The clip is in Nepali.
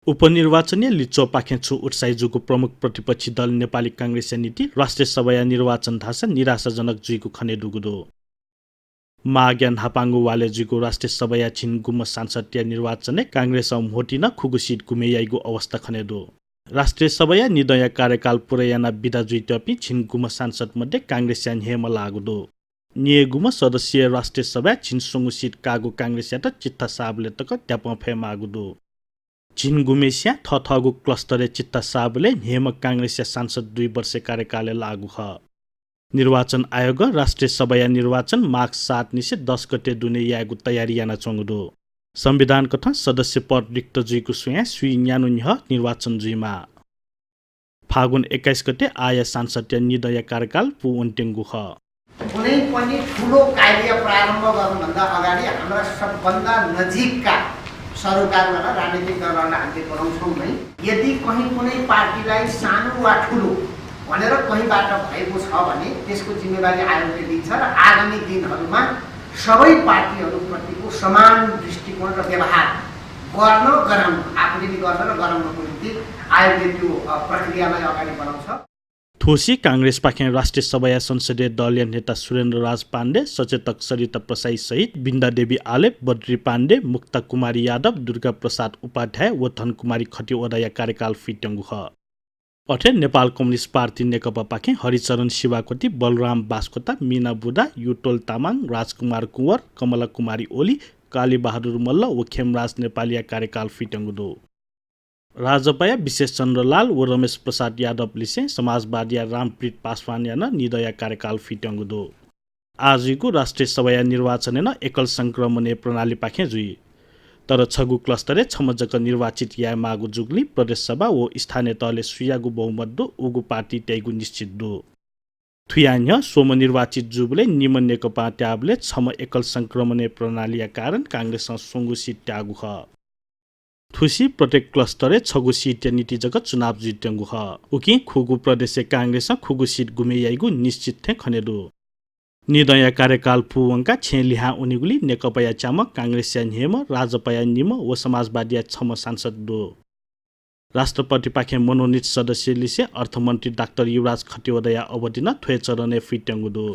उपनिर्वाचनीय लिचो पाखेछु उत्साहीजुको प्रमुख प्रतिपक्षी दल नेपाली काङ्ग्रेस नीति राष्ट्रिय सभा निर्वाचन धासा निराशाजनक जुइको खने डुगुदो माग्यान हापाङ्गु वालेजुको राष्ट्रिय सभा छिन गुम सांसदीय निर्वाचन काङ्ग्रेस होटिन खुगु सीट गुमेयाइगु अवस्था खनेदो राष्ट्रिय सभा निदय कार्यकाल पुरयाना बिदा जुइतपि छिन गुम सांसद मध्ये काङ्ग्रेस हेम लागुदो नियगुम सदस्यीय राष्ट्रिय सभा छिन सुंगु सीट कागु काङ्ग्रेस यात चित्ता साबले तक त्याप फे मागुदो छिन गुमेसिया थथगु क्लस्टरे चित्ता साबले हेम काङ्ग्रेस सांसद 2 वर्ष कार्यकाल लागू ह निर्वाचन आयोग राष्ट्रिय सभा निर्वाचन माघ 7 निसे 10 गते दुने यागु तयारी याना चंगुदो संविधान कथा सदस्य पद रिक्त जुइको सुया सुई न्यानु न्ह निर्वाचन जुइमा फागुन 21 गते आय सांसदीय निदय कार्यकाल पु अन्टेंगु ह कुनै पनि ठुलो कार्य प्रारम्भ गर्नुभन्दा अगाडि हाम्रा सबभन्दा नजिकका सरोकारबाट राजनीतिक दलहरूलाई हामीले बनाउँछौँ नै यदि कहीँ कुनै पार्टीलाई सानो वा ठुलो भनेर कहीँबाट भएको छ भने त्यसको जिम्मेवारी आयोगले लिन्छ र आगामी दिनहरूमा सबै पार्टीहरूप्रतिको समान दृष्टिकोण र व्यवहार गर्न गराउन आफूले गर्न र गराउनको निम्ति आयोगले त्यो प्रक्रियालाई अगाडि बढाउँछ। थोसी काङ्ग्रेस पाखे राष्ट्रिय सभा संसदीय दलीय नेता सुरेन्द्र राज पाण्डे सचेतक सरिता प्रसाई सहित बिन्दा देवी आलेप बद्री पाण्डे मुक्ता कुमारी यादव दुर्गा प्रसाद उपाध्याय व धनकुमारी खटिवडा कार्यकाल फिट्यङ्गु ह अठे नेपाल कम्युनिस्ट पार्टी नेकपा पाखे हरिचरण शिवाकोटी बलराम बास्कोटा मीना बुढा युटोल तामाङ राजकुमार कुँवर कमला कुमारी ओली काली बहादुर मल्ल व खेमराज नेपालिया कार्यकाल फिट्यङ्गु राजपाया विशेष चन्द्रलाल व रमेश प्रसाद यादव लिसे समाजवादी रामप्रीत पासवान याना निदय कार्यकाल फिट्यङ्गु आजको राष्ट्रिय सभा निर्वाचन एकल संक्रमण प्रणाली पाखे जुई तर छगु क्लस्टरे छमजक निर्वाचित या मागु जुगली प्रदेश सभा व स्थानीय तहले सुयागु बहुमत उगु पार्टी त्यागु निश्चित दो थुयान्य सोम निर्वाचित जुबले निमन नेकपा ट्याबले छम एकल संक्रमण प्रणाली कारण काङ्ग्रेस सुंगु सीट त्यागु ह थुसी प्रत्येक क्लस्टरे छगु सीट नीति जगत चुनाव जित्यङ्गु ह उकि खुगु प्रदेश काङ्ग्रेस खुगु सीट गुमेयाइगु निश्चित थे खनेदो निदय कार्यकाल पुवंका छेलिहा उनिगुली नेकपा चामक काङ्ग्रेस हेम राजपया निम व समाजवादी छम सांसद दो राष्ट्रपति पाखे मनोनीत सदस्य लिसे अर्थमन्त्री डाक्टर युवराज खटिवडा अवधिन थ्वे चरणे फिट्यङ्गु दो